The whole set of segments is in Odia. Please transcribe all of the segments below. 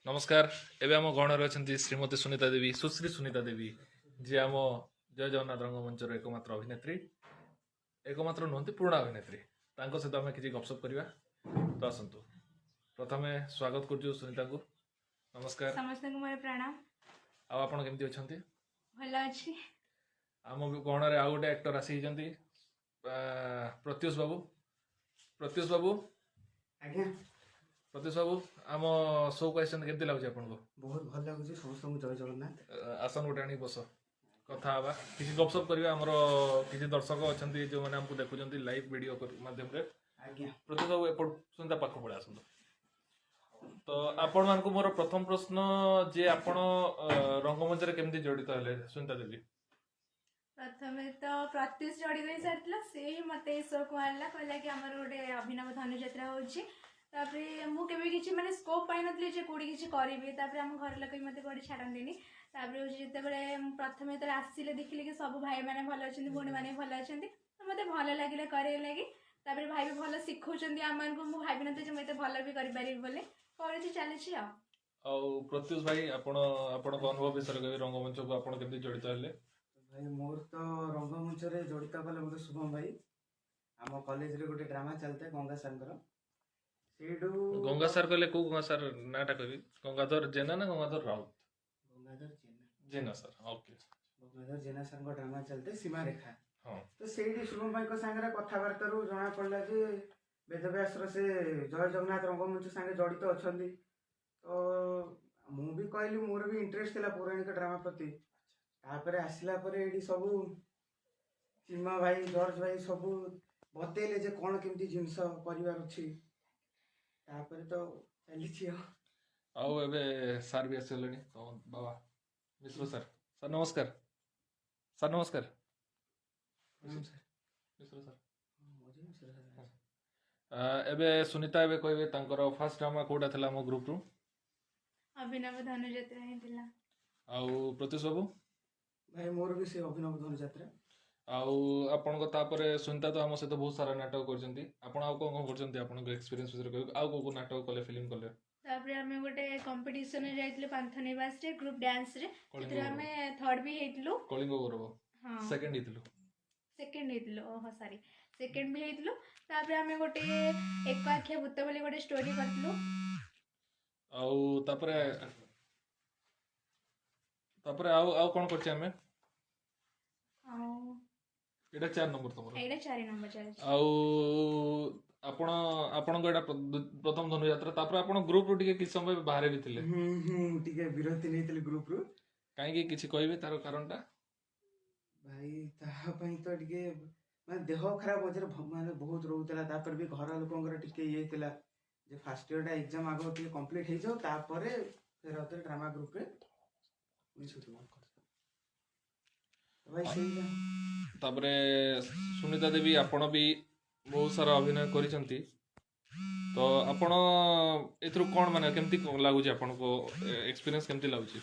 नमस्कार एवं आम गणर अच्छा श्रीमती सुनीता देवी सुश्री सुनीता देवी जी आम जय जगन्नाथ रंगमंचर एकमात्र अभिनेत्री एकमात्र नुहति पुराणा अभिनेत्री सहित आम कि गपसप करवा तो आसतु प्रथम स्वागत कर सुनीता को नमस्कार समस्त को मोर प्रणाम आपण केमती अच्छा भल अच्छी आम गणर आउ गोटे एक्टर आसी प्रत्युष बाबू आज्ञा प्रत्युष बाबू आम शो को आसन केमती लगुच आपको बहुत भल लगुच समस्त जय जगन्नाथ आसन गोटे आनी बस कथा हवा किसी गपसप करवा आमर किसी दर्शक अच्छा जो मैंने हमको देखुं लाइव वीडियो माध्यम आज्ञा प्रत्युष बाबू एपट सुनीता पाख पड़े आसतु तो आपण मान मोर प्रथम प्रश्न जे आपण रंगमंच केमती जड़ित हेले सुनीता देवी प्रथम तो प्रत्युष जड़ित हो सारी से ही मत शो को आला कहला कि आमर गोटे अभिनव धनुजात्रा होची तापरे मु केबे किछि माने स्कोप पाइ नथले जे कोडी किछि करिवे तापरे हम घर लोक मते कोडी छाडंदिनी तापरे होची जते बेले प्रथमे त आसीले देखिले कि सब भाई माने भलो अछंती भोणी माने भलो अछंती तो मते भलो लागिले करे लागी तापरे भाई भी भलो सिखौचंती आमान को मु भाबी नते जे मते भलो भी करि पारि बोले करछि चलेछि आ प्रत्युष भाई आपण अनुभव विषय कहबे रंगमंच को आपण केमती जड़ित हेले भाई मोर तो रंगमंच रे जड़ित कले मते शुभम भाई आम कॉलेज रे गोटे ड्रामा चलते गंगा सांगर सेडू गंगा सर कहले को गंगा सर नाटा कहबी गंगाधर जेना ना गंगाधर राउत गंगाधर जेना सर ओके गंगाधर जेना सर को ड्रामा चलते सीमा रेखा हां तो सेडी शुभम भाई को सांगरे कथावार्ता रु जना पड़ला जे वेदव्यास रे से जय जगन्नाथ रंगमंच संगे जड़ित अछंदी तो मु भी कहली मोर भी इंटरेस्ट थिला पौराणिक ड्रामा प्रति तापरे आसिला परे एडी सब सीमा भाई जॉर्ज भाई सब बतेले जे कोन केमती जिंस परिवार अछि तापरे तो चली छी आउ एबे सर भी आसलेनी तो बाबा मिश्र सर सर नमस्कार सर नमस्कार मिश्र सर एबे सुनीता एबे कहबे तांकर फर्स्ट ड्रामा कोडा थला मो ग्रुप रु अभिनव धनुजात्रा ही थिला आउ प्रत्युष बाबू भाई मोर भी से अभिनव धनुजात्रा आउ आपण को तापरे सुनीता तो हम सहित बहुत सारा नाटक करछंती आपण आउ कोन करछंती आपण को एक्सपीरियंस विषय कहबे आउ को नाटक कले फिल्म कले तापरे हमें गोटे कंपटीशन रे जाइतले पांथनिवास रे ग्रुप डांस रे जेतरे हमें थर्ड भी हेतलु कलिंग गौरव हां सेकंड हितलु सेकंड हेतलु ओह सॉरी सेकंड भी हेतलु तापरे हमें गोटे एक आख्या भूत बोली गोटे स्टोरी करतलु आउ तापरे तापरे आउ कोन करछि हमें आउ एटा 4 नंबर तमरो एटा 4 नंबर चल आउ आपण को एटा प्रथम धनुयात्रा तापर आपण ग्रुप रु टिके किछ समय बाहर भी थिले टिके विरति नैतिले ग्रुप रु काहे कि किछ कहबे तार कारणटा भाई ता पई तो टिके माने देह खराब होजर माने बहुत रहउतला तापर भी घर लोकंगर टिके ये थिला जे फर्स्ट ईयर टा एग्जाम आगो टिके कंप्लीट हे जाओ तापर फिर अतर ड्रामा ग्रुप रे भाई सही तापरे सुनीता देवी आपण भी बहुत सारा अभिनय करिसंती तो आपण एथरु कोन माने केमती लागुची आपण को एक्सपीरियंस केमती लागुची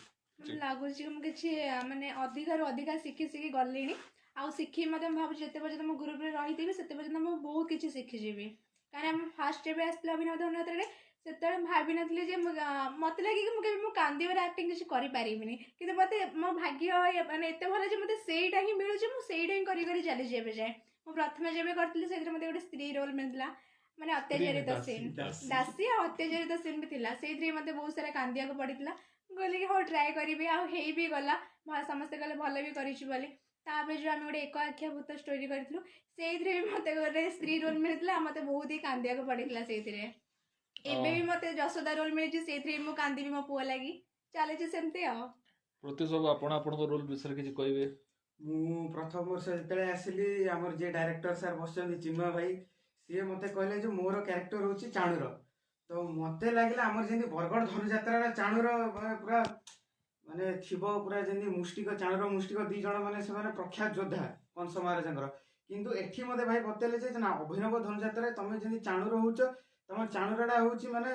लागुची हम किछि माने अधिकार अधिकार सिखि सिखि गलेनी आ सिखि मते हम भाबु जते बजे हम ग्रुप रे रहिथिबे सेते बजे हम बहुत किछि सिखि जेबे कारण हम फर्स्ट डे आसला अभिनव धनुजात्रा रे सेते भाबी नथले जे मते लागी कि मु कांदीवर एक्टिंग किछि करि पारिबिनी किंतु मते मो भाग्य माने एते भलो जे मते सेइटा ही मिलु जे मु सेइटा ही करि करि चली जेबे जाय मु प्रथमे जेबे करतली सेते मते गोटे स्त्री रोल मिलला माने अत्याचारित सीन दासी और अत्याचारित सीन भी थिला सेइत्री मते बहुत सारा कांदिया को पड़ितला गली कि हो ट्राई करिवे आ हेई भी गला समस्त गले भलो भी करिछु बोली तापे जो आम गोटे एक आख्या भूत स्टोरी करूँ से भी मत गोटे स्त्री रोल मिलता मत बहुत ही कांदिया को पड़ता से एबे भी मते जसोदा रोल मिली से मु कांदी मो पुआ लगी चले सेमती आ प्रत्युष बाबू आपण आपण को रोल विषय किछि कहबे मु प्रथम वर्ष जते आसिली हमर जे डायरेक्टर सर बसचंदी चिन्मय भाई सी मते कहले जे मोर कैरेक्टर होची चाणुर तो मते लागला हमर जेंदी बरगड़ धनुजात्रा चाणुर पूरा माने थिबो पूरा जेंदी मुष्टिक चाणुर मुष्टिक दी जण माने से माने प्रख्यात योद्धा कंस महाराजंकर किंतु एठी मते भाई बतेले जे ना अभिनव धनुजात्रा तमे जेंदी चाणुर होउछ तम चाणुरडा होउची माने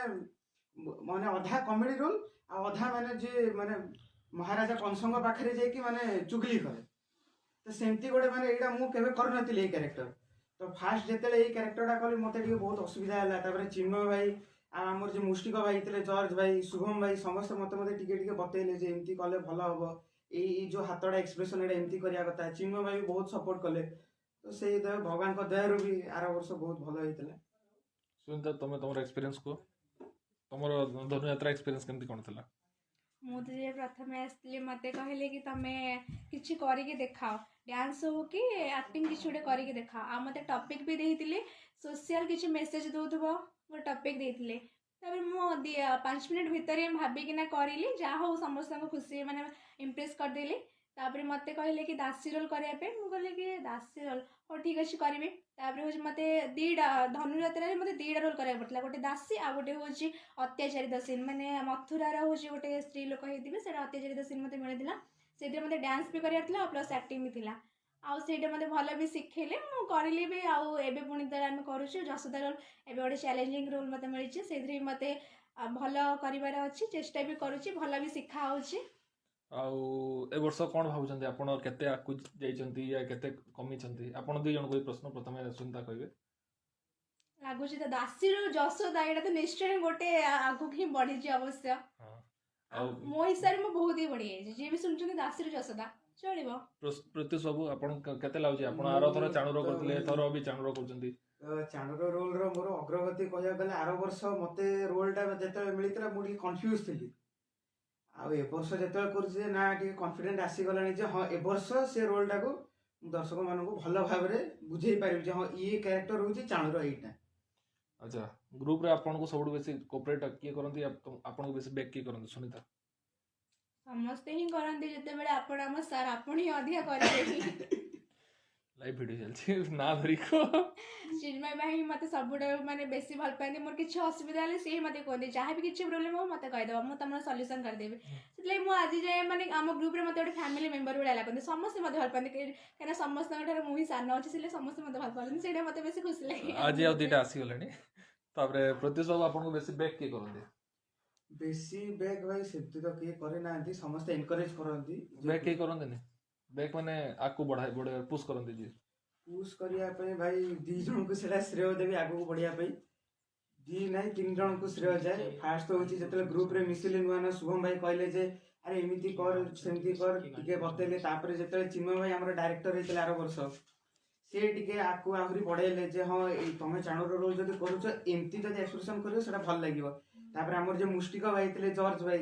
माने अधा कॉमेडी रोल आ अधा माने जे माने महाराजा कंसंग पाखरे जे कि माने चुगली करे तो सेमती गोटे माने एटा मु केबे कर नथिले ए कैरेक्टर तो फास्ट जेतेले ए कैरेक्टरटा कली मते टिके बहुत असुविधा हला तापर चिन्मय भाई ଆମର ଯେ ମୁଷ୍ଟିକ ଭାଇ ଥିଲେ, ଜର୍ଜ ଭାଇ, ଶୁଭମ ଭାଇ, ସମସ୍ତେ ମତେ ଟିକେ ଟିକେ ବତେଇଲେ ଯେ ଏମିତି କଲେ ଭଲ ହବ, ଏଇ ଯୋଉ ହାତଟା ଏକ୍ସପ୍ରେସନ ଏଇଟା ଏମିତି କରିବା କଥା। ଚିନ୍ମୟ ଭାଇ ବି ବହୁତ ସପୋର୍ଟ କଲେ। ତ ସେଇ ଭଗବାନଙ୍କ ଦୟାରୁ ବି ଆର ବର୍ଷ ବହୁତ ଭଲ ହେଇଥିଲା। ସୁନିତା, ତମର ଏକ୍ସପିରିଏନ୍ସ କୁହ, ତମର ଧନୁଯାତ୍ରା ଏକ୍ସପିରିଏନ୍ସ କେମିତି କ'ଣ ଥିଲା? ମୁଁ ତ ଯେ ପ୍ରଥମେ ଆସିଥିଲି ମୋତେ କହିଲେ କି ତମେ କିଛି କରିକି ଦେଖାଅ, ଡ୍ୟାନ୍ସ ହଉ କି ଆକ୍ଟିଂ କିଛି ଗୋଟେ କରିକି ଦେଖାଅ। ଆଉ ମୋତେ ଟପିକ୍ ବି ଦେଇଥିଲେ, ସୋସିଆଲ କିଛି ମେସେଜ ଦେଉଥିବ ଗୋଟେ ଟପିକ୍ ଦେଇଥିଲେ। ତାପରେ ମୁଁ 5 ମିନିଟ୍ ଭିତରେ ଭାବିକିନା କରିଲି, ଯାହା ହଉ ସମସ୍ତଙ୍କୁ ଖୁସି ମାନେ ଇମ୍ପ୍ରେସ୍ କରିଦେଲି। ତାପରେ ମୋତେ କହିଲେ କି ଦାସୀ ରୋଲ୍ କରିବା ପାଇଁ। ମୁଁ କହିଲି କି ଦାସୀ ରୋଲ୍, ହଉ ଠିକ୍ ଅଛି କରିବି। ତାପରେ ହେଉଛି ମୋତେ ଧନୁଯାତ୍ରାରେ ମୋତେ 2ଟା ରୋଲ୍ କରିବାକୁ ପଡ଼ିଥିଲା, ଗୋଟେ ଦାସୀ ଆଉ ଗୋଟେ ହେଉଛି ଅତ୍ୟାଚାରିତ ସିନ୍, ମାନେ ମଥୁରାର ହେଉଛି ଗୋଟେ ସ୍ତ୍ରୀ ଲୋକ ହେଇଥିବେ, ସେଇଟା ଅତ୍ୟାଚାରିତ ସିନ୍ ମୋତେ ମିଳିଥିଲା। ସେଥିରେ ମୋତେ ଡ୍ୟାନ୍ସ ବି କରିବାର ଥିଲା ଆଉ ପ୍ଲସ୍ ଆକ୍ଟିଂ ବି ଥିଲା। ଆଉ ସେଇଟା ମୋତେ ଭଲ ବି ଶିଖେଇଲେ, ମୁଁ କରିଲି ବି। ଆଉ ଏବେ ପୁଣି ତ ଆମେ କରୁଛୁ ଯଶୋଦା ରୋଲ୍, ଏବେ ଗୋଟେ ଚ୍ୟାଲେଞ୍ଜିଂ ରୋଲ୍ ମୋତେ ମିଳିଛି, ସେଇଥିରେ ବି ମୋତେ ଭଲ କରିବାର ଅଛି, ଚେଷ୍ଟା ବି କରୁଛି, ଭଲ ବି ଶିଖା ହେଉଛି। ଆଉ ଏ ବର୍ଷ କ'ଣ ଭାବୁଛନ୍ତି ଆପଣ, କେତେ ଆଗକୁ ଯାଇଛନ୍ତି ୟା କେତେ କମିଛନ୍ତି? ଆପଣ 2 ଜଣଙ୍କୁ ଏଇ ପ୍ରଶ୍ନ ପ୍ରଥମେ ସୁନିତା କହିବେ। ଲାଗୁଛି ତ ଦାସୀରୁ ଯଶୋଦା ଏଇଟା ତ ନିଶ୍ଚୟ ଗୋଟେ ଆଗକୁ ହିଁ ବଢିଛି ଅବଶ୍ୟ। ହଁ। ଆଉ ମୋ ହିସାବରେ ମୁଁ ବହୁତ ହିଁ ବଢିଯାଇଛି। ଯିଏ ବି ଶୁଣୁଛନ୍ତି ଦାସୀରୁ ଯଶୋଦା ଚଳିବ। ପ୍ରତି ସବୁ ଆପଣ କେତେ ଲାଗୁଛି? ଆପଣ ଆର ଥର ଚାଣୁର କରୁଥିଲେ, ଏଥର ବି ଚାଣୁର କରୁଛନ୍ତି। ଚାଣୁର ରୋଲର ମୋର ଅଗ୍ରଗତି କହିବାକୁ ଗଲେ, ଆର ବର୍ଷ ମତେ ରୋଲଟା ଯେତେବେଳେ ମିଳିଥିଲା ମୁଁ ଟିକେ କନଫ୍ୟୁଜ ଥିଲି। ଆଉ ଏ ବର୍ଷ ଯେତେବେଳେ କରୁଛି ଯେ ନା ଟିକେ କନଫିଡେଣ୍ଟ ଆସିଗଲାଣି ଯେ ହଁ ଏ ବର୍ଷ ସେ ରୋଲଟାକୁ ଦର୍ଶକ ମାନଙ୍କୁ ଭଲ ଭାବରେ ବୁଝେଇ ପାରିବି ଯେ ହଁ ଇଏ କ୍ୟାରେକ୍ଟର ହଉଛି ଚାଣୁର ଏଇଟା। ଆଚ୍ଛା, ଗ୍ରୁପରେ ଆପଣଙ୍କୁ ସବୁଠୁ ବେଶୀ କୋପରେଟ୍ କିଏ କରନ୍ତି, ଆପଣଙ୍କୁ ବେଶୀ ବେକ୍ କିଏ କରନ୍ତି? ସୁନିତା? ସମସ୍ତେ ହିଁ କରନ୍ତି, ଯେତେବେଳେ ଆପଣ ଆମ ସାର୍ ଆପଣ ହିଁ ଅଧିକା କରିବେ। ଲାଇଭ୍ ଭିଡ଼ିଓ ଚାଲିଛି ନା ଧରିକ। ଚିନ୍ମୟ ଭାଇ ହିଁ ମୋତେ ସବୁଠାରୁ ମାନେ ବେଶୀ ଭଲ ପାଆନ୍ତି। ମୋର କିଛି ଅସୁବିଧା ହେଲେ ସିଏ ମୋତେ କୁହନ୍ତି, ଯାହା ବି କିଛି ପ୍ରୋବ୍ଲେମ୍ ହବ ମୋତେ କହିଦେବ, ମୁଁ ତମର ସଲ୍ୟୁସନ୍ କରିଦେବି। ସେଥିଲାଗି ମୁଁ ଆଜି ଯାଏ ମାନେ ଆମ ଗ୍ରୁପରେ ମୋତେ ଗୋଟେ ଫ୍ୟାମିଲି ମେମ୍ବର ଭଳିଆ ଲାଗନ୍ତି। ସମସ୍ତେ ମୋତେ ଭଲ ପାଆନ୍ତି, କାହିଁକିନା ସମସ୍ତଙ୍କ ଠାରୁ ମୁଁ ହିଁ ସାନ ଅଛି, ସେଥିଲାଗି ସମସ୍ତେ ମୋତେ ଭଲ ପାଆନ୍ତି। ସେଇଟା ମୋତେ ବେଶୀ ଖୁସି ଲାଗେ। ଆଜି ଆଉ 2ଟା ଆସିଗଲେଣି। ତାପରେ ପ୍ରତି ସବୁ ଆପଣଙ୍କୁ ବେଶୀ ବେକ୍ କିଏ କରନ୍ତି? ବେଶୀ ବ୍ୟାକ୍ ଭାଇ ସେମିତି ତ କିଏ କରି ନାହାନ୍ତି, ସମସ୍ତେ ଏନକରେଜ କରନ୍ତି। ବେକ୍ କେହି କରନ୍ତିନି? ବେକ୍ ମାନେ ଆଗକୁ ବଢ଼ାଇ ପୁsh କରନ୍ତି ଯିଏ? ପୁsh କରିବା ପାଇଁ ଭାଇ 2 ଜଣଙ୍କୁ ସେଟା ଶ୍ରେୟ ଦେବି ଆଗକୁ ବଢିବା ପାଇଁ। 2 ନାହିଁ 3 ଜଣଙ୍କୁ ଶ୍ରେୟ ଯାଏ। ଫାର୍ଷ୍ଟ ହଉଛି ଯେତେବେଳେ ଗ୍ରୁପରେ ମିଶିଲେ ନୂଆ ନୂଆ, ଶୁଭମ ଭାଇ କହିଲେ ଯେ ଆରେ ଏମିତି କର ସେମିତି କର, ଟିକେ ବତେଇଲେ। ତାପରେ ଯେତେବେଳେ ଚିନ୍ମୟ ଭାଇ ଆମର ଡାଇରେକ୍ଟର ହେଇଥିଲେ ଆର ବର୍ଷ, ସେ ଟିକେ ଆଗକୁ ଆହୁରି ବଢେଇଲେ ଯେ ହଁ ତମେ ଚାଣୁର ରୋଲ ଯଦି କରୁଛ ଏମିତି ଯଦି ଏକ୍ସପ୍ରେସନ କରିବ ସେଟା ଭଲ ଲାଗିବ। ତାପରେ ଆମର ଯେ ମୁଷ୍ଟିକ ଭାଇ ଥିଲେ, ଜର୍ଜ ଭାଇ,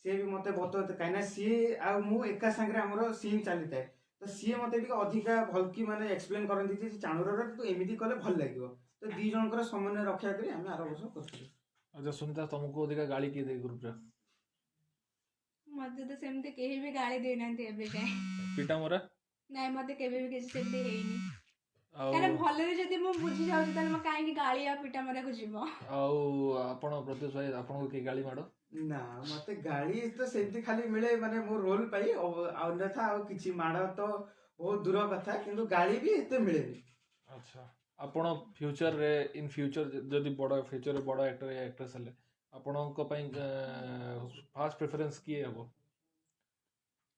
ସିଏ ବି ମତେ ବତଉଥିଲେ, କାହିଁକିନା ସିଏ ଆଉ ମୁଁ ଏକା ସାଙ୍ଗରେ ଆମର ସିନ୍ ଚାଲିଥାଏ, ତ ସିଏ ମତେ ଟିକେ ଅଧିକା ଭଲକି ମାନେ ଏକ୍ସପ୍ଲେନ କରନ୍ତି ଯେ ଚାଣୁରର ତୁ ଏମିତି କଲେ ଭଲ ଲାଗିବ। ତ 2 ଜଣଙ୍କର ସମନ୍ୱୟ ରକ୍ଷା କରି ଆମେ ଆର ବର୍ଷ କରିଥିଲୁ। ଆଚ୍ଛା ସୁନିତା, ତମକୁ ଅଧିକା ଗାଳି କିଏ ଦେଇ ଗ୍ରୁପରେ? ମତେ ତ ସେମିତି କେହି ବି ଗାଳି ଦେଇନାହାନ୍ତି ଏବେ ଯାଏଁ। ପିଟା ମରା? ନାଇଁ, ମତେ କେବେ ବି କିଛି ସେମିତି ହେଇନି। ଆଉ କାହିଁକିନା ଭଲରେ ଯଦି ମୁଁ ବୁଝି ଯାଉଛି ତାହେଲେ ମୁଁ କାହିଁକି ଗାଳି ଆଉ ପିଟା ମରାକୁ ଯିବ। ଆଉ ଆପଣ ପ୍ରତ୍ୟୁଷ ଭାଇ, ଆପଣଙ୍କୁ କିଏ ଗାଳି ମାଡ଼? ନା ମତେ ଗାଳି ତ ସେମିତି ଖାଲି ମିଳେ ମାନେ ମୋ ରୋଲ ପାଇଁ, ଅନ୍ୟଥା ଆଉ କିଛି ମାଡ଼ ତ ବହୁତ ଦୂର କଥା, କିନ୍ତୁ ଗାଳି ବି ଏତେ ମିଳେନି। ଆଚ୍ଛା, ଆପଣ ଫ୍ୟୁଚରରେ ଯଦି ଫ୍ୟୁଚରରେ ବଡ଼ ଆକ୍ଟର या ଆକ୍ଟ୍ରେସ୍ ହେଲେ ଆପଣଙ୍କ ପାଇଁ ଫାର୍ଷ୍ଟ ପ୍ରିଫରେନ୍ସ କିଏ ହେବ?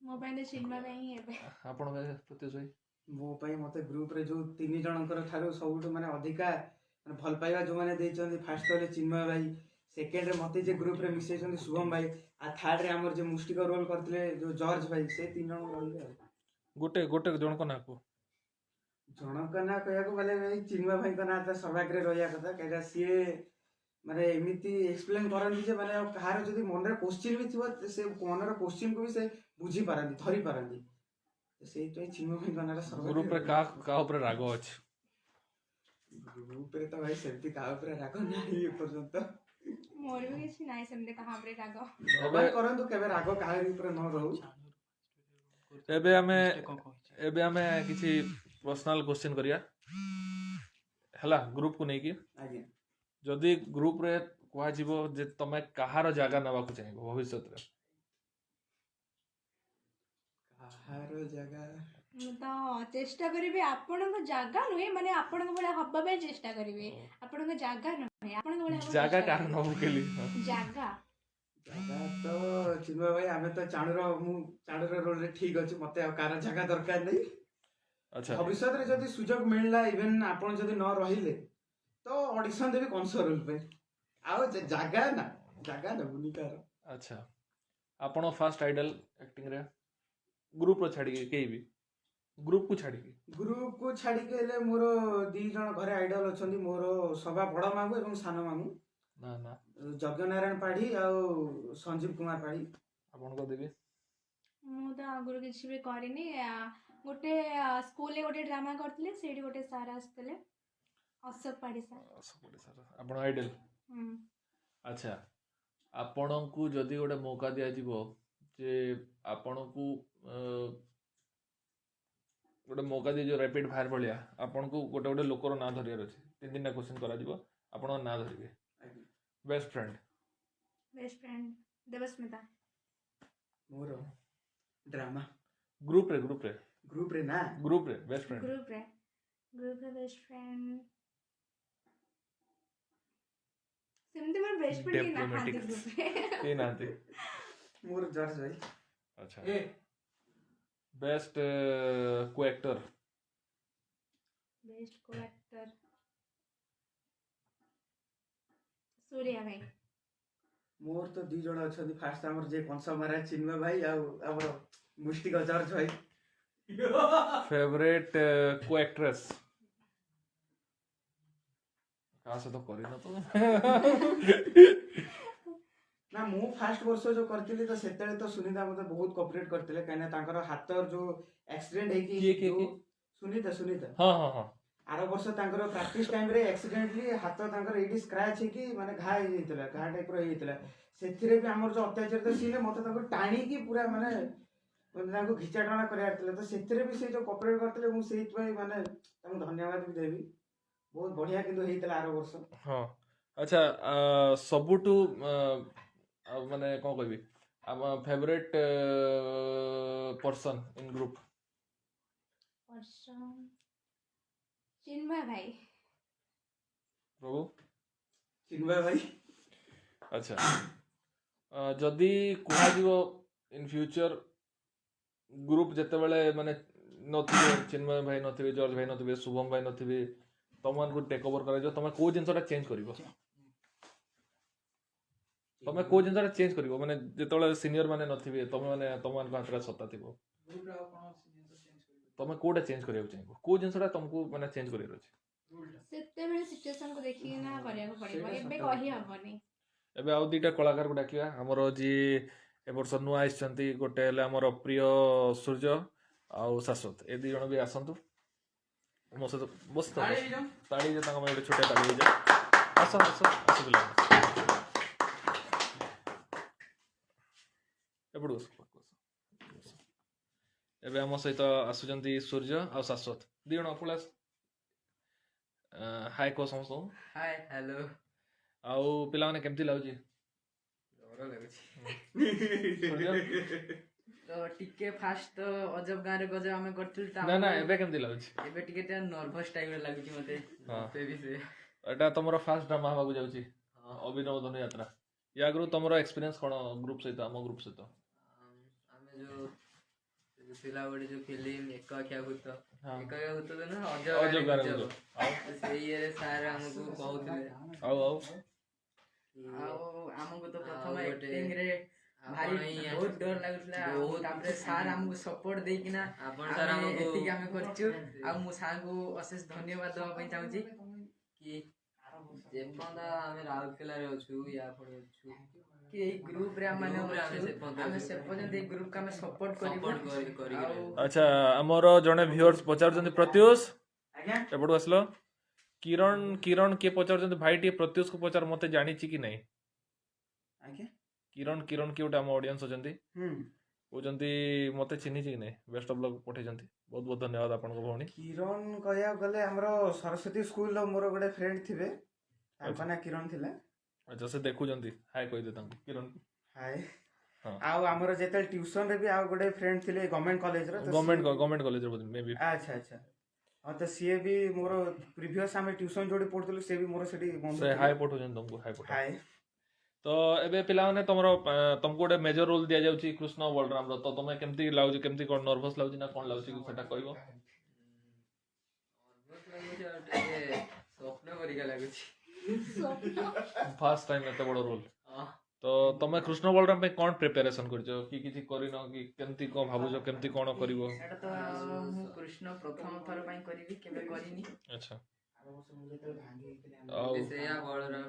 ମୋ ପାଇଁ ତ ଚିନ୍ମୟ ଭାଇ ହିଁ ହେବେ। ଆପଣଙ୍କ ପ୍ରତ୍ୟୁଷ ଭାଇ? ମୋ ପାଇଁ ମତେ ଗ୍ରୁପରେ ଯୋଉ 3 ଜଣଙ୍କର ଠାରୁ ସବୁଠୁ ମାନେ ଅଧିକା ମାନେ ଭଲ ପାଇବା ଯୋଉମାନେ ଦେଇଛନ୍ତି, ଫାର୍ଷ୍ଟ ହେଲେ ଚିନ୍ମୟ ଭାଇ, ସେକେଣ୍ଡରେ ମତେ ଯେ ଗ୍ରୁପରେ ମିଶେଇଛନ୍ତି ଶୁଭମ ଭାଇ, ଆଉ ଥାର୍ଡରେ ଆମର ଯେ ମୁଷ୍ଟିକ ରୋଲ କରିଥିଲେ ଯୋଉ ଜର୍ଜ ଭାଇ, ସେ 3 ଜଣ ରହିଲେ ଆଉ। ଗୋଟେ ଜଣଙ୍କ ନାଁ କୁହ। ଜଣଙ୍କ ନାଁ କହିବାକୁ ଗଲେ ଭାଇ ଚିନ୍ମୟ ଭାଇଙ୍କ ନାଁ ତ ସର୍ବାଗ୍ରେ ରହିବା କଥା, କାହିଁକିନା ସିଏ ମାନେ ଏମିତି ଏକ୍ସପ୍ଲେନ କରନ୍ତି ଯେ ମାନେ କାହାର ଯଦି ମନରେ କୋଶ୍ଚିନ୍ ବି ଥିବ, ସେ ମନର କୋଶ୍ଚିନ୍କୁ ବି ସେ ବୁଝି ପାରନ୍ତି, ଧରି ପାରନ୍ତି। ସେଇଥିପାଇଁ ଚିନ୍ମୟ ଭାଇଙ୍କ ନାଁଟା ସର୍ବାଗ୍ରେ ଗ୍ରୁପରେ କାହା ଉପରେ ରାଗ ଅଛି? ଗ୍ରୁପରେ ତ ଭାଇ ସେମିତି କାହା ଉପରେ ରାଗ ନାହିଁ ଏପର୍ଯ୍ୟନ୍ତ। ମୋର ବି କିଛି ନାହିଁ ସେମିତି କାହା ଉପରେ ରାଗ। ଭଗବାନ କରନ୍ତୁ କେବେ ରାଗ କାହାରି ଉପରେ ନ ରହୁ। ଏବେ ଆମେ କିଛି ପର୍ସନାଲ କ୍ୱେଶ୍ଚିନ୍ କରିବା ହେଲା, ଗ୍ରୁପକୁ ନେଇକି। ଆଜ୍ଞା। ଯଦି ଗ୍ରୁପରେ କୁହାଯିବ ଯେ ତମେ କାହାର ଜାଗା ନେବାକୁ ଚାହିଁବ ଭବିଷ୍ୟତରେ? କାହାର ଜାଗା? ମୁଁ ତ ଚେଷ୍ଟା କରିବି ଆପଣଙ୍କ ଜାଗା ନୁହେଁ, ମାନେ ଆପଣଙ୍କ ଭଳିଆ ହବା ପାଇଁ ଚେଷ୍ଟା କରିବି। ଆପଣଙ୍କ ଜାଗା ନୁହେଁ, ଆପଣଙ୍କ ଭଳିଆ ହବା ଜାଗା ଚେଷ୍ଟା କାହାର କରିବି। ନବୁ କେଲି? ଜାଗା ଜାଗା ତ ଚିନ୍ମୟ ଭାଇ, ଆମେ ତ ମୁଁ ଚାଣୁର ରୋଲରେ ଠିକ ଅଛି, ମତେ ଆଉ କାହାର ଜାଗା ଦରକାର ନାହିଁ। ଆଚ୍ଛା, ଭବିଷ୍ୟତରେ ଯଦି ସୁଯୋଗ ମିଳିଲା, ଇଭେନ ଆପଣ ଯଦି ନ ରହିଲେ ତ ଅଡିସନ ଦେବି କଂସ ରୋଲ ପାଇଁ। ଆଉ ଜାଗା ନେବୁନି କାହାର। ଆଚ୍ଛା ଆପଣ ଫାଷ୍ଟ ଆଇଡଲ ଆକ୍ଟିଂରେ ଗ୍ରୁପ୍ର ଛାଡ଼ିକି କେହି ବି ଗ୍ରୁପ୍କୁ ଛାଡ଼ିକି ଗ୍ରୁପକୁ ଛାଡିକି ହେଲେ ମୋର 2 ଜଣ ଘରେ ଆଇଡଲ ଅଛନ୍ତି, ମୋର ସବା ବଡ ମାମୁଁ ଏବଂ ସାନ ମାମୁଁ, ନା ନା ଯଜ୍ଞ ନାରାୟଣ ପାଢୀ ଆଉ ସଞ୍ଜୀବ କୁମାର ପାଢୀ। ଆପଣଙ୍କ ଦେବି ମୁଁ ତ ଆଗରୁ କିଛି ବି କରିନି। ଗୋଟେ ସ୍କୁଲରେ ଗୋଟେ ଡ୍ରାମା କରିଥିଲେ, ସେଇଠି ଗୋଟେ ସାର୍ ଆସିଥିଲେ, ଅଶୋକ ପାଢୀ ସାର୍। ଆପଣ ଆଇଡଲ। ଆଚ୍ଛା ଆପଣଙ୍କୁ ଯଦି ଗୋଟେ ମୌକା ଦିଆଯିବ ଯେ ଆପଣଙ୍କୁ ଗୋଟେ ମୌକା ଦିଆଯିବ ରାପିଡ୍ ଫାୟାର ଭଳିଆ, ଆପଣଙ୍କୁ ଗୋଟେ ଗୋଟେ ଲୋକର ନାଁ ଧରିବାର ଅଛି, 3ଟା କ୍ୱେଶ୍ଚନ୍ କରାଯିବ, ଆପଣଙ୍କ ନାଁ ଧରିବେ। Best friend Debasmita. ମୋର ଡ୍ରାମା ଗ୍ରୁପରେ ନା ଗ୍ରୁପରେ ବେଷ୍ଟ ଫ୍ରେଣ୍ଡ ଗ୍ରୁପରେ ବେଷ୍ଟ ଫ୍ରେଣ୍ଡ ସେମିତି ମୋର ବେଷ୍ଟ ଫ୍ରେଣ୍ଡ କେହି ନାହାନ୍ତି ଗ୍ରୁପରେ। କେହି ନାହାନ୍ତି। ମୋର ଜର୍ଜ ଭାଇ। ଆଚ୍ଛା ବେଷ୍ଟ କୋ ଆକ୍ଟର ସୂର୍ୟା ଭାଇ। ମୋର ତ 2 ଜଣ ଅଛନ୍ତି, ଫାଷ୍ଟ ଆମର ଯେ କଂସ ମହାରାଜ ଚିନ୍ମୟ ଭାଇ ଆଉ ଆମର ମୁଷ୍ଟିକ ଜର୍ଜ ଭାଇ। ଫେଭରେଟ କୋ ଆକ୍ଟ୍ରେସ୍ କାହା ସହିତ କରିନ ତ? ନା ମୁଁ ଫାଷ୍ଟ ବର୍ଷ ଯୋଉ କରିଥିଲି ତ ସେତେବେଳେ ତ ସୁନିତା ମତେ ବହୁତ କୋଅପରେଟ କରିଥିଲେ, କାହିଁକିନା ତାଙ୍କର ହାତ ଯୋଉ ଆକ୍ସିଡେଣ୍ଟ ହେଇକି କିଏ? ସୁନିତା ହଁ ଆର ବର୍ଷ ତାଙ୍କର ପ୍ରାକ୍ଟିସ ଟାଇମରେ ଆକ୍ସିଡେଣ୍ଟଲି ହାତ ତାଙ୍କର ଏଇଠି ସ୍କ୍ରାଚ ହେଇକି ମାନେ ଘା ହେଇଯାଇଥିଲା, ଘା ଟାଇପର ହେଇଯାଇଥିଲା। ସେଥିରେ ବି ଆମର ଯୋଉ ଅତ୍ୟାଚାରିତ ସିନ୍ ମତେ ତାଙ୍କୁ ଟାଣିକି ପୁରା ମାନେ ତାଙ୍କୁ ଘିଚାଟଣା କରିବାର ଥିଲା, ତ ସେଥିରେ ବି ସେ ଯୋଉ କୋଅପରେଟ କରିଥିଲେ, ମୁଁ ସେଇଥିପାଇଁ ମାନେ ତାଙ୍କୁ ଧନ୍ୟବାଦ ବି ଦେବି। ବହୁତ ବଢିଆ କିନ୍ତୁ ହେଇଥିଲା ଆର ବର୍ଷ। ହଁ ଆଚ୍ଛା ସବୁଠୁ ମାନେ କ'ଣ କହିବି ଆମ favourite person in group Chinmay ଭାଇ। ପ୍ରଭୁ ଚିନ୍ମୟ ଭାଇ। ଆଚ୍ଛା ଯଦି କୁହାଯିବ ଇନ୍ ଫ୍ୟୁଚର ଗ୍ରୁପ ଯେତେବେଳେ ମାନେ ନଥିବେ, ଚିନ୍ମୟ ଭାଇ ନଥିବେ, ଜର୍ଜ ଭାଇ ନଥିବେ, ଶୁଭମ ଭାଇ ନଥିବେ, ତମମାନଙ୍କୁ ଟେକ୍ ଓଭର କରାଯିବ, ତମେ କୋଉ ଜିନିଷଟା ଚେଞ୍ଜ କରିବ? ତମେ କୋଉ ଜିନିଷଟା ଚେଞ୍ଜ କରିବ ମାନେ ଯେତେବେଳେ ସିନିୟର ମାନେ ନଥିବେ, ତମମାନଙ୍କ ହାତରେ ସତ୍ତା ଥିବ, ତମେ କୋଉଟା ଚେଞ୍ଜ କରିବାକୁ ଚାହିଁବ? କୋଉ ଜିନିଷଟା ତମକୁ ମାନେ ଚେଞ୍ଜ କରିବାର ଅଛି? ସେତେବେଳେ ସିଚୁଏସନକୁ ଦେଖିକି ନା କରିବାକୁ ପଡିବ, ଏବେ କହି ହବନି। ଏବେ ଆଉ 2ଟା କଳାକାରକୁ ଡାକିବା, ଆମର ଯିଏ ଏ ବର୍ଷ ନୂଆ ଆସିଛନ୍ତି, ଗୋଟେ ହେଲେ ଆମର ପ୍ରିୟ ସୂର୍ଯ୍ୟ ଆଉ ଶାଶ୍ୱତ, ଏ 2 ଜଣ ବି ଆସନ୍ତୁ ମୋ ସହିତ ବସ। ତାଳି ତାଙ୍କ ପାଇଁ ଗୋଟେ ଛୋଟିଆ ତାଳି ହେଇଯାଏ। ଆସ ପିଲା ଏପଟୁ ବସ। ଏବେ ଆମ ସହିତ ଆସୁଛନ୍ତି ସୂର୍ଯ୍ୟ ଆଉ ଶାଶ୍ୱତ, 2 ଜଣ ପଳାସ। ହାଇ କହ ସମସ୍ତଙ୍କୁ। High hello. ଆଉ ପିଲାମାନେ କେମିତି ଲାଗୁଛି? ଡର ଲାଗୁଛି ତ ଟିକେ ଫାଷ୍ଟ ତ ଅଜବ ଗାଁରେ ଗଜବ ଆମେ କରିଥିଲୁ, ନା ଏବେ କେମିତି ଲାଗୁଛି? ଏବେ ଟିକେ ନର୍ଭସ ଟାଇପର ଲାଗୁଛି ମତେ। ଏଟା ତମର ଫାଷ୍ଟ ଡ୍ରାମା ହବାକୁ ଯାଉଛି, ଅଭିନବ ଧନୁଯାତ୍ରା। ୟା ଆଗରୁ ତମର ଏକ୍ସପିରିଏନ୍ସ କ'ଣ ଗ୍ରୁପ ସହିତ, ଆମ ଗ୍ରୁପ ସହିତ? ଆମେ ଯୋଉ ଥିଲା ଗୋଟେ ଯୋଉ ଫିଲ୍ମ ଏକଆଖିଆ ଭୂତ, ତ ନୁହଁ ଅଜବ ଗାଁରେ ଗଜବ, ସେଇ ଇଏରେ ସାର୍ ଆମକୁ କହୁଥିଲେ, ଆଉ ଆମକୁ ତ ପ୍ରଥମ ଆକ୍ଟିଂରେ ଭାରି ବହୁତ ଡର ଲାଗୁଥିଲା, ତାପରେ ସାର୍ ଆମକୁ ସପୋର୍ଟ ଦେଇକିନା ଏତିକି ଆମେ କରିଛୁ। ଆଉ ମୁଁ ସାର୍ଙ୍କୁ ଅଶେଷ ଧନ୍ୟବାଦ ଦେବା ପାଇଁ ଚାହୁଁଛି କି ଯେପର୍ଯ୍ୟନ୍ତ ଆମେ ରାଉରକେଲାରେ ଅଛୁ, ୟା ପୁଣି ଅଛୁ କି ଏଇ ଗ୍ରୁପରେ ଆମେ ସେ ପର୍ଯ୍ୟନ୍ତ ଏଇ ଗ୍ରୁପକୁ ଆମେ ସପୋର୍ଟ କରିବୁ। ଆଚ୍ଛା ଆମର ଜଣେ ଭିଉଅର୍ସ ପଚାରୁଛନ୍ତି, ପ୍ରତ୍ୟୁଷ ଏପଟୁ ଆସିଲ। କିରଣ କିଏ ପଚାରୁଛନ୍ତି, ଭାଇ ଟିକେ ପ୍ରତ୍ୟୁଷକୁ ପଚାର, ମତେ ଜାଣିଛି କି ନାହିଁ? କିରଣ କିଏ ଗୋଟେ ଆମ ଅଡିଏନ୍ସ ଅଛନ୍ତି, କହୁଛନ୍ତି ମତେ ଚିହ୍ନିଛି କି ନାହିଁ? ବେଷ୍ଟ ଅଫ ଲକ୍ ପଠେଇଛନ୍ତି, ବହୁତ ବହୁତ ଧନ୍ୟବାଦ ଆପଣଙ୍କ ଭଉଣୀ। କିରଣ କହିବାକୁ ଗଲେ ଆମର ସରସ୍ୱତୀ ସ୍କୁଲର ମୋର ଗୋଟେ ଫ୍ରେଣ୍ଡ ଥିବେ, ତାଙ୍କ ନାଁ କିରଣ ଥିଲା। ଆଚ୍ଛା ସେ ଦେଖୁଛନ୍ତି, ହାଇ କହିଦେ ତାଙ୍କୁ କିରଣ। ହାଇ। ଆଉ ଆମର ଯେତେବେଳେ ଟ୍ୟୁସନରେ ବି ଆଉ ଗୋଟେ ଫ୍ରେଣ୍ଡ ଥିଲେ ଗଭର୍ଣ୍ଣମେଣ୍ଟ କଲେଜର, ଗଭର୍ଣ୍ଣମେଣ୍ଟ କଲେଜର। ଆଚ୍ଛା ହଁ, ତ ସିଏ ବି ମୋର ପ୍ରିଭିୟସ୍ ଆମେ ଟ୍ୟୁସନ ଯୋଉଠି ପଢୁଥିଲୁ, ସେ ବି ମୋର ସେଠି ବନ୍ଧୁ ଥିଲେ। ହାଇ ପଠଉଛନ୍ତି ତମକୁ, ହାଇ। ତ ଏବେ ପିଲାମାନେ ତମକୁ ଗୋଟେ ମେଜର ରୋଲ ଦିଆଯାଉଛି କୃଷ୍ଣ ବଳରାମର, ତ ତମେ କେମିତି ଲାଗୁଛି, କେମିତି କ'ଣ ନର୍ଭସ ଲାଗୁଛି ନା କ'ଣ ଲାଗୁଛି ସେଟା କହିବ? ସ୍ୱପ୍ନ ପରିକା ଲାଗୁଛି। फास्ट टाइम एते बड़ रोल तो तमे कृष्ण बलराम पे कोन प्रिपरेशन करछो कि किछि करिनो कि केमती को भाबुजो केमती कोन करिवो एटा तो मु कृष्ण प्रथम थर पई करबी केबे करिनी अच्छा ଆଉ ସେଇଆ ବଳରାମ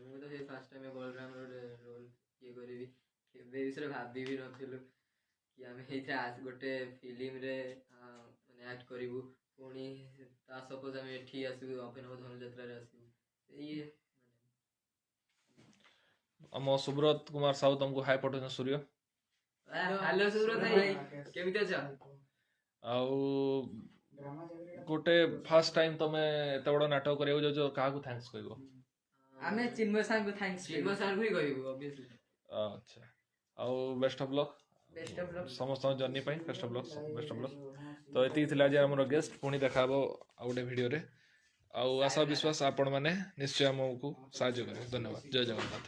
ମୁଁ ତ ସେଇ ଫାର୍ଷ୍ଟ ଟାଇମ୍ ବଳରାମର ଗୋଟେ ରୋଲ୍ ଇଏ କରିବି କେବେ ବିଷୟରେ ଭାବି ବି ନଥିଲୁ କି ଆମେ ଏଇଥିରେ ଗୋଟେ ଫିଲ୍ମରେ ମାନେ ଆକ୍ଟ କରିବୁ ପୁଣି ତା ସପୋଜ ଆମେ ଏଠି ଆସିବୁ ଅଭିନବ ଧନୁଯାତ୍ରାରେ ଆସିବୁ ସେଇ ଆମ ସୁବ୍ରତ କୁମାର ସାହୁ ତମକୁ ହାଇ ପଠଉଛନ୍ତି ସୂର୍ଯ୍ୟ ହ୍ୟାଲୋ ସୁବ୍ରତ ଭାଇ କେମିତି ଅଛ ଆଉ ଗୋଟେ ଫାର୍ଷ୍ଟ ଟାଇମ୍ ତମେ ଏତେ ବଡ଼ ନାଟକ କରିବାକୁ ଯାଉଛ କାହାକୁ ଥ୍ୟାଙ୍କ୍ସ କହିବ ଆମେ ଚିନ୍ମୟ ସାରଙ୍କୁ ଥ୍ୟାଙ୍କ୍ସ ଚିନ୍ମୟ ସାରଙ୍କୁ ହିଁ କହିବୁ ଅବଭିୟସଲି ଆଚ୍ଛା ଆଉ best of luck best of luck ସମସ୍ତଙ୍କ ଜର୍ଣ୍ଣି ପାଇଁ ବେଷ୍ଟ ଅଫ୍ ଲକ୍ ତ ଏତିକି ଥିଲା ଆଜି ଆମର ଗେଷ୍ଟ ପୁଣି ଦେଖା ହେବ ଆଉ ଗୋଟେ ଭିଡ଼ିଓରେ ଆଉ ଆଶା ବିଶ୍ୱାସ ଆପଣମାନେ ନିଶ୍ଚୟ ଆମକୁ ସାହାଯ୍ୟ କରିବେ ଧନ୍ୟବାଦ ଜୟ ଜଗନ୍ନାଥ